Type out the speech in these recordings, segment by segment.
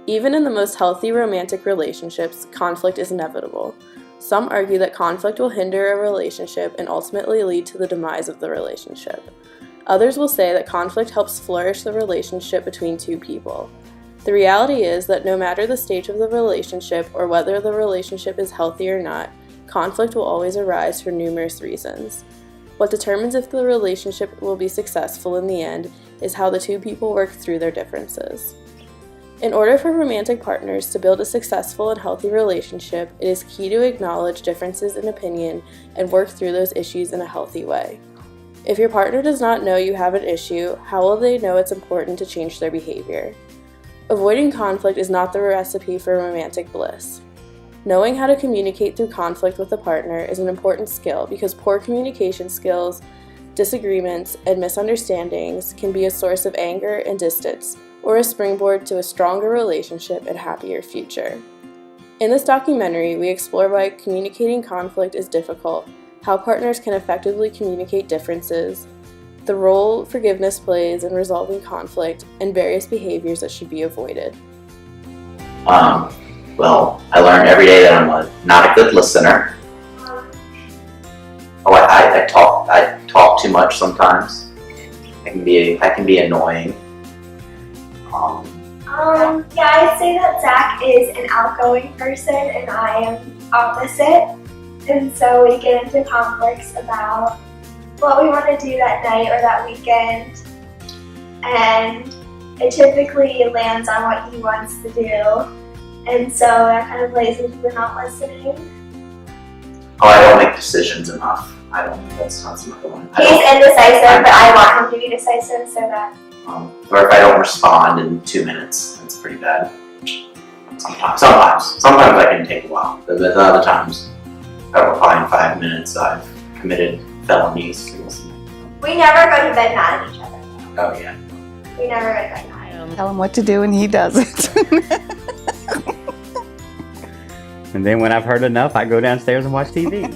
Even in the most healthy romantic relationships, conflict is inevitable. Some argue that conflict will hinder a relationship and ultimately lead to the demise of the relationship. Others will say that conflict helps flourish the relationship between two people. The reality is that no matter the stage of the relationship or whether the relationship is healthy or not, conflict will always arise for numerous reasons. What determines if the relationship will be successful in the end is how the two people work through their differences. In order for romantic partners to build a successful and healthy relationship, it is key to acknowledge differences in opinion and work through those issues in a healthy way. If your partner does not know you have an issue, how will they know it's important to change their behavior? Avoiding conflict is not the recipe for romantic bliss. Knowing how to communicate through conflict with a partner is an important skill because poor communication skills, disagreements, and misunderstandings can be a source of anger and distance, or a springboard to a stronger relationship and happier future. In this documentary, we explore why communicating conflict is difficult, how partners can effectively communicate differences, the role forgiveness plays in resolving conflict, and various behaviors that should be avoided. Well, I learned every day that I'm not a good listener. I talk too much sometimes. I can be annoying. Yeah, I'd say that Zach is an outgoing person and I am opposite. And so we get into conflicts about what we want to do that night or that weekend. And it typically lands on what he wants to do. And so that kind of plays into the not listening. I don't make decisions enough. That's not another one. He's indecisive, but I want him to be decisive so that... Or if I don't respond in 2 minutes, that's pretty bad. Sometimes I can take a while. But the other times, if I reply in 5 minutes, I've committed felonies. We never go to bed mad at each other. Oh yeah. We never go to bed mad. Tell him what to do and he does it. And then when I've heard enough, I go downstairs and watch TV.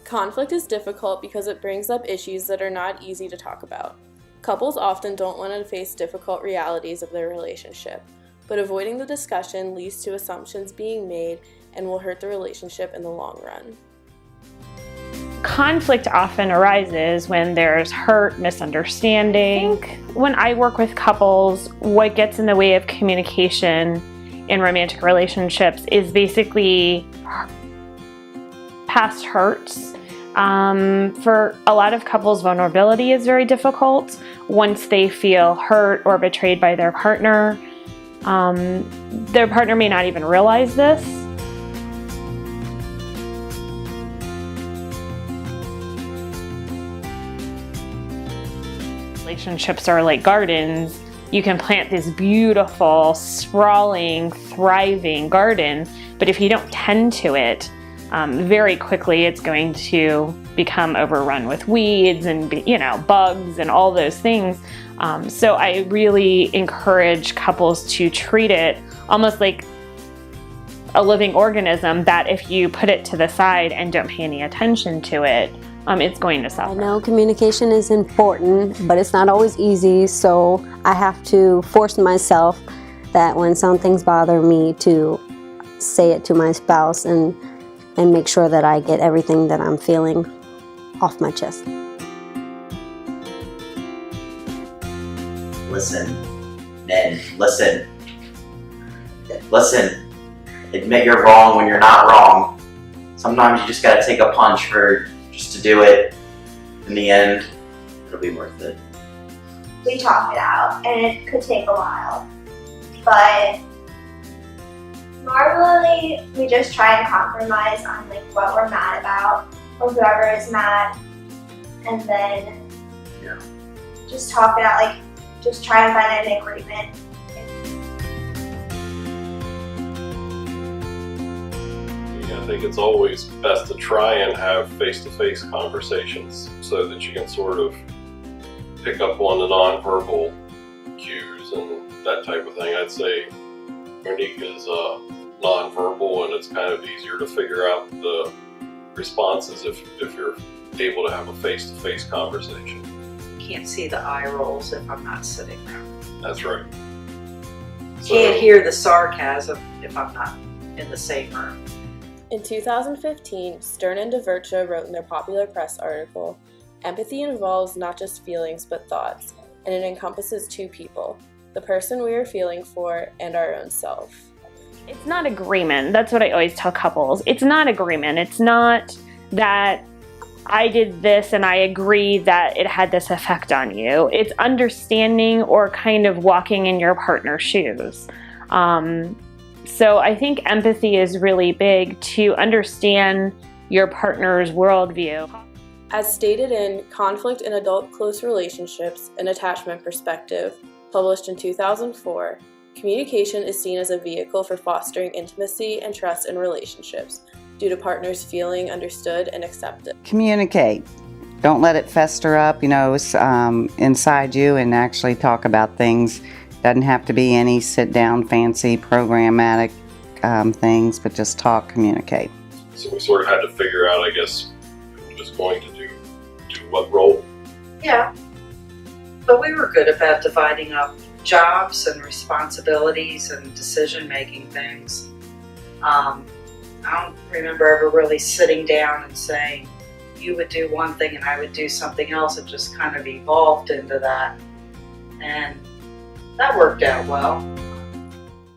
Conflict is difficult because it brings up issues that are not easy to talk about. Couples often don't want to face difficult realities of their relationship, but avoiding the discussion leads to assumptions being made and will hurt the relationship in the long run. Conflict often arises when there's hurt, misunderstanding. When I work with couples, what gets in the way of communication in romantic relationships is basically past hurts. For a lot of couples, vulnerability is very difficult. Once they feel hurt or betrayed by their partner may not even realize this. Relationships are like gardens. You can plant this beautiful, sprawling, thriving garden, but if you don't tend to it, very quickly it's going to become overrun with weeds and bugs and all those things. So I really encourage couples to treat it almost like a living organism that if you put it to the side and don't pay any attention to it, it's going to suffer. I know communication is important, but it's not always easy, so I have to force myself that when some things bother me to say it to my spouse and make sure that I get everything that I'm feeling off my chest. Listen, men, listen. Listen. Admit you're wrong when you're not wrong. Sometimes you just gotta take a punch just to do it. In the end, it'll be worth it. We talk it out, and it could take a while, but normally we just try and compromise on what we're mad about, or whoever is mad, and then just talk it out, just try and find an agreement. I think it's always best to try and have face-to-face conversations so that you can sort of pick up on the nonverbal cues and that type of thing. I'd say Monique is nonverbal, and it's kind of easier to figure out the responses if you're able to have a face-to-face conversation. Can't see the eye rolls if I'm not sitting there. That's right. Can't hear the sarcasm if I'm not in the same room. In 2015, Stern and DeVercha wrote in their popular press article, "Empathy involves not just feelings but thoughts, and it encompasses two people, the person we are feeling for and our own self." It's not agreement. That's what I always tell couples. It's not agreement. It's not that I did this and I agree that it had this effect on you. It's understanding or kind of walking in your partner's shoes. So I think empathy is really big, to understand your partner's worldview. As stated in Conflict in Adult Close Relationships, an Attachment Perspective, published in 2004, communication is seen as a vehicle for fostering intimacy and trust in relationships due to partners feeling understood and accepted. Communicate. Don't let it fester up, inside you, and actually talk about things. Doesn't have to be any sit-down, fancy, programmatic things, but just talk, communicate. So we sort of had to figure out, I guess, who was going to do what role. Yeah, but we were good about dividing up jobs and responsibilities and decision-making things. I don't remember ever really sitting down and saying, you would do one thing and I would do something else. It just kind of evolved into that. And that worked out well.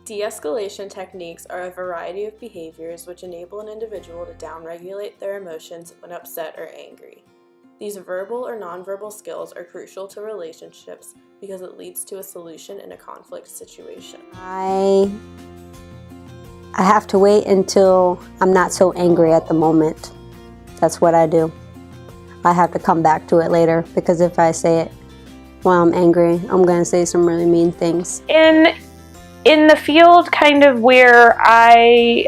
De-escalation techniques are a variety of behaviors which enable an individual to downregulate their emotions when upset or angry. These verbal or nonverbal skills are crucial to relationships because it leads to a solution in a conflict situation. I have to wait until I'm not so angry at the moment. That's what I do. I have to come back to it later, because if I say it while I'm angry, I'm going to say some really mean things. In the field kind of where I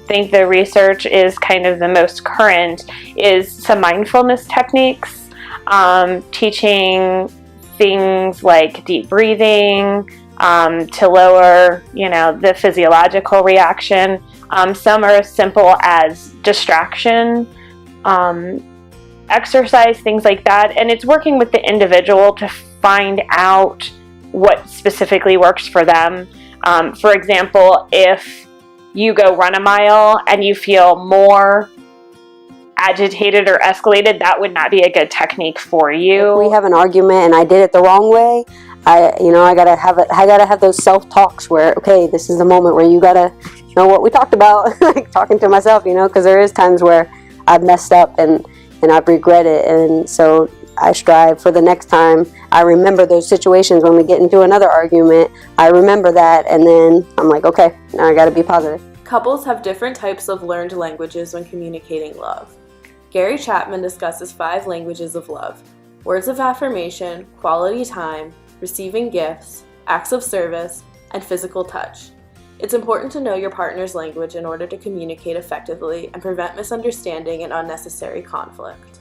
think the research is kind of the most current is some mindfulness techniques, teaching things like deep breathing to lower, the physiological reaction. Some are as simple as distraction, exercise, things like that. And it's working with the individual to find out what specifically works for them. For example, if you go run a mile and you feel more agitated or escalated, that would not be a good technique for you. If we have an argument and I did it the wrong way, I gotta have those self-talks where, okay, this is the moment where you gotta know what we talked about, like talking to myself, because there is times where I've messed up and I've regretted it, and so I strive for the next time. I remember those situations when we get into another argument. I remember that, and then I'm like, okay, now I gotta be positive. Couples have different types of learned languages when communicating love. Gary Chapman discusses 5 languages of love: words of affirmation, quality time, receiving gifts, acts of service, and physical touch. It's important to know your partner's language in order to communicate effectively and prevent misunderstanding and unnecessary conflict.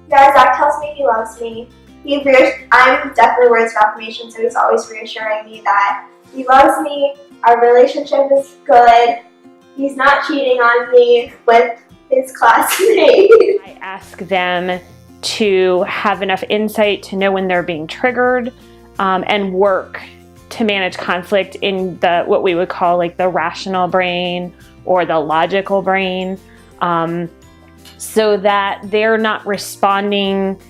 Yeah, Zach tells me he loves me. I'm definitely words of affirmation, so he's always reassuring me that he loves me, our relationship is good, he's not cheating on me with his classmate. I ask them to have enough insight to know when they're being triggered, and work to manage conflict in what we would call like the rational brain or the logical brain. So that they're not responding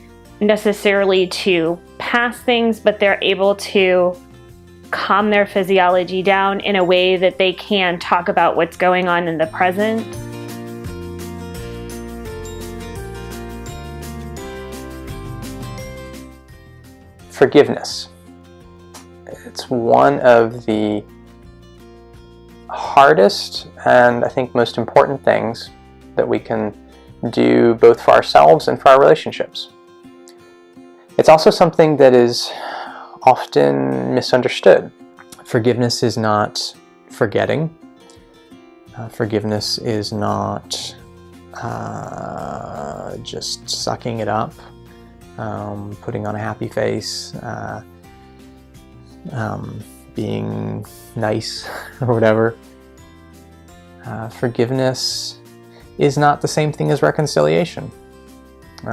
necessarily to past things, but they're able to calm their physiology down in a way that they can talk about what's going on in the present. Forgiveness. It's one of the hardest and I think most important things that we can do both for ourselves and for our relationships. It's also something that is often misunderstood. Forgiveness is not forgetting. Forgiveness is not just sucking it up, putting on a happy face, being nice or whatever. Forgiveness is not the same thing as reconciliation.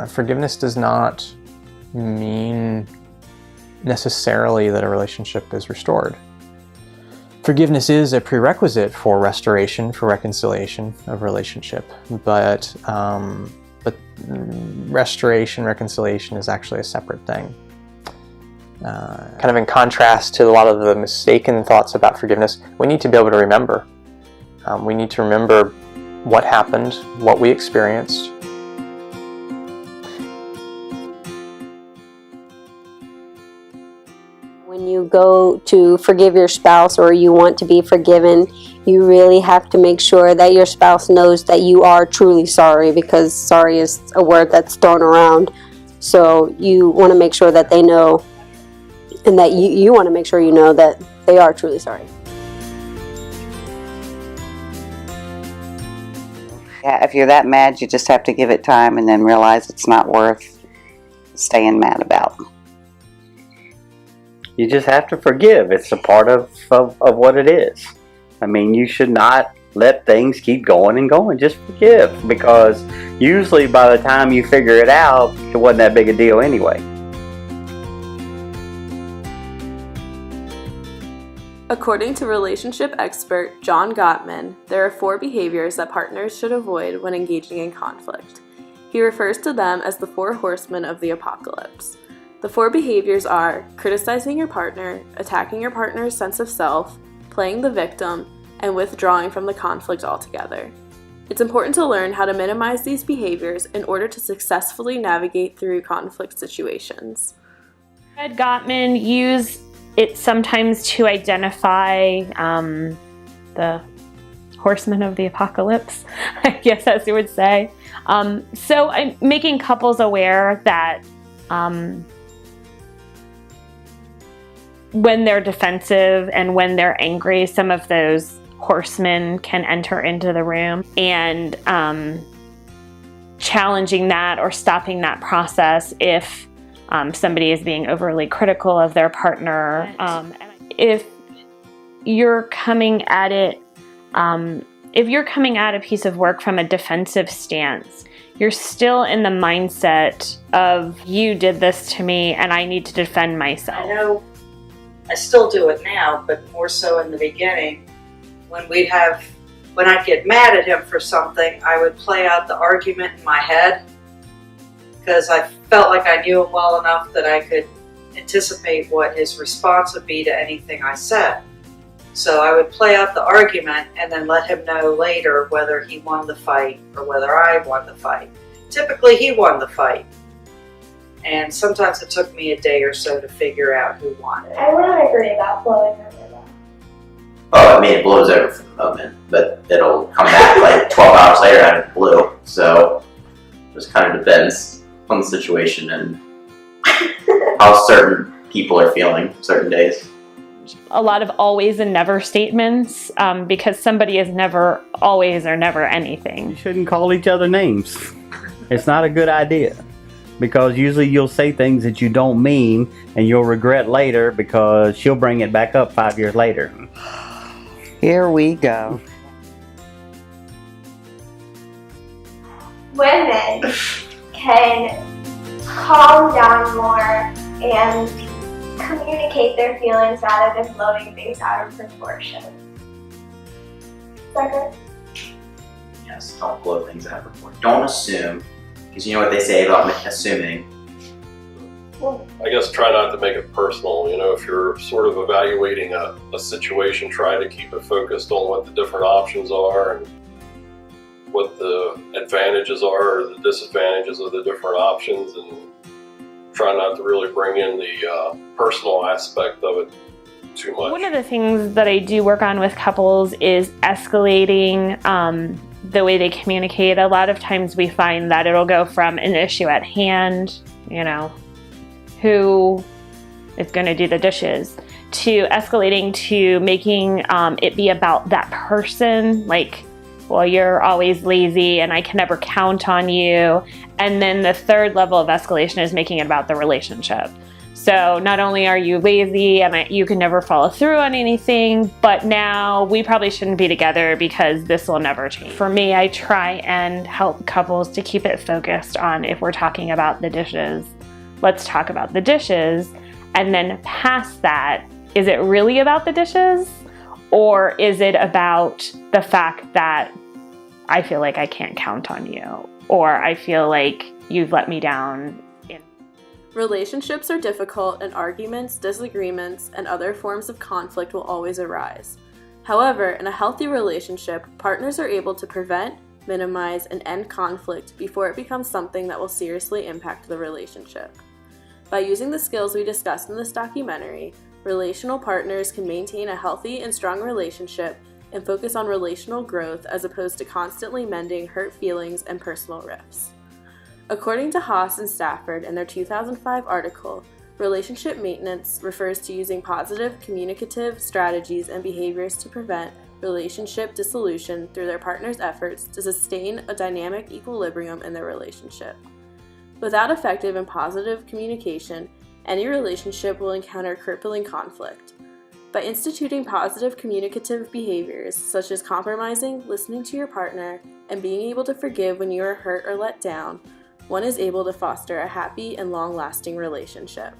Forgiveness does not mean necessarily that a relationship is restored. Forgiveness is a prerequisite for restoration, for reconciliation of relationship, but restoration, reconciliation is actually a separate thing. Kind of in contrast to a lot of the mistaken thoughts about forgiveness, we need to be able to remember. We need to remember what happened, what we experienced. When you go to forgive your spouse or you want to be forgiven, you really have to make sure that your spouse knows that you are truly sorry, because sorry is a word that's thrown around. So you want to make sure that they know, and that you want to make sure you know that they are truly sorry. Yeah, if you're that mad, you just have to give it time and then realize it's not worth staying mad about. You just have to forgive. It's a part of what it is. I mean, you should not let things keep going and going. Just forgive, because usually by the time you figure it out, it wasn't that big a deal anyway. According to relationship expert John Gottman, there are 4 behaviors that partners should avoid when engaging in conflict. He refers to them as the 4 horsemen of the apocalypse. The 4 behaviors are criticizing your partner, attacking your partner's sense of self, playing the victim, and withdrawing from the conflict altogether. It's important to learn how to minimize these behaviors in order to successfully navigate through conflict situations. Fred Gottman used it sometimes to identify the horsemen of the apocalypse, I guess as you would say. So I'm making couples aware that when they're defensive and when they're angry, some of those horsemen can enter into the room, and challenging that or stopping that process if somebody is being overly critical of their partner. If you're coming at it, if you're coming at a piece of work from a defensive stance, you're still in the mindset of, you did this to me and I need to defend myself. I know I still do it now, but more so in the beginning. When I'd get mad at him for something, I would play out the argument in my head, because I felt like I knew him well enough that I could anticipate what his response would be to anything I said. So I would play out the argument and then let him know later whether he won the fight or whether I won the fight. Typically he won the fight. And sometimes it took me a day or so to figure out who won it. I wouldn't agree about blowing over though. Oh, I mean, it blows over for the moment, but it'll come back like 12 hours later out of the blue. So it just kind of depends on the situation and how certain people are feeling certain days. A lot of always and never statements, because somebody is never always or never anything. You shouldn't call each other names. It's not a good idea, because usually you'll say things that you don't mean and you'll regret later, because she'll bring it back up 5 years later. Here we go. Women can calm down more and communicate their feelings rather than blowing things out of proportion. Is that good? Yes, don't blow things out of proportion. Don't assume, because you know what they say about assuming. I guess try not to make it personal. You know, if you're sort of evaluating a situation, try to keep it focused on what the different options are and what the advantages are or the disadvantages of the different options, and try not to really bring in the personal aspect of it too much. One of the things that I do work on with couples is escalating the way they communicate. A lot of times we find that it'll go from an issue at hand, you know, who is going to do the dishes, to escalating to making it be about that person, like, well, you're always lazy and I can never count on you. And then the third level of escalation is making it about the relationship. So not only are you lazy and you can never follow through on anything, but now we probably shouldn't be together because this will never change. For me, I try and help couples to keep it focused on, if we're talking about the dishes, let's talk about the dishes. And then past that, is it really about the dishes? Or is it about the fact that I feel like I can't count on you? Or I feel like you've let me down? Relationships are difficult, and arguments, disagreements, and other forms of conflict will always arise. However, in a healthy relationship, partners are able to prevent, minimize, and end conflict before it becomes something that will seriously impact the relationship. By using the skills we discussed in this documentary, relational partners can maintain a healthy and strong relationship and focus on relational growth as opposed to constantly mending hurt feelings and personal rifts. According to Haas and Stafford in their 2005 article, relationship maintenance refers to using positive communicative strategies and behaviors to prevent relationship dissolution through their partner's efforts to sustain a dynamic equilibrium in their relationship. Without effective and positive communication, any relationship will encounter crippling conflict. By instituting positive communicative behaviors such as compromising, listening to your partner, and being able to forgive when you are hurt or let down, one is able to foster a happy and long-lasting relationship.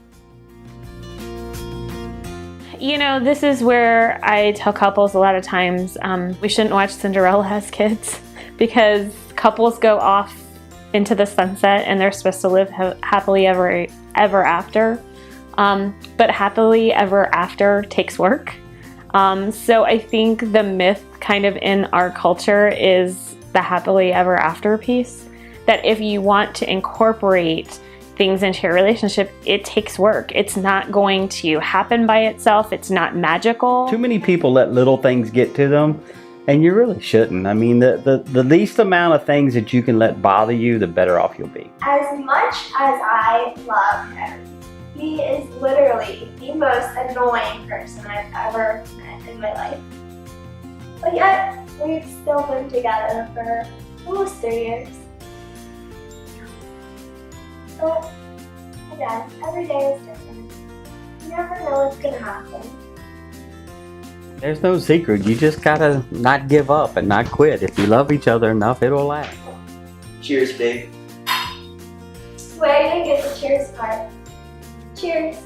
You know, this is where I tell couples a lot of times we shouldn't watch Cinderella as kids, because couples go off into the sunset and they're supposed to live happily ever after. But happily ever after takes work. So I think the myth kind of in our culture is the happily ever after piece. That if you want to incorporate things into your relationship, it takes work. It's not going to happen by itself. It's not magical. Too many people let little things get to them, and you really shouldn't. I mean, the least amount of things that you can let bother you, the better off you'll be. As much as I love him, he is literally the most annoying person I've ever met in my life. But yet, we've still been together for almost 3 years. But again, every day is different. You never know what's gonna happen. There's no secret. You just gotta not give up and not quit. If you love each other enough, it'll last. Cheers, babe. Wait, I didn't get the cheers part. Cheers.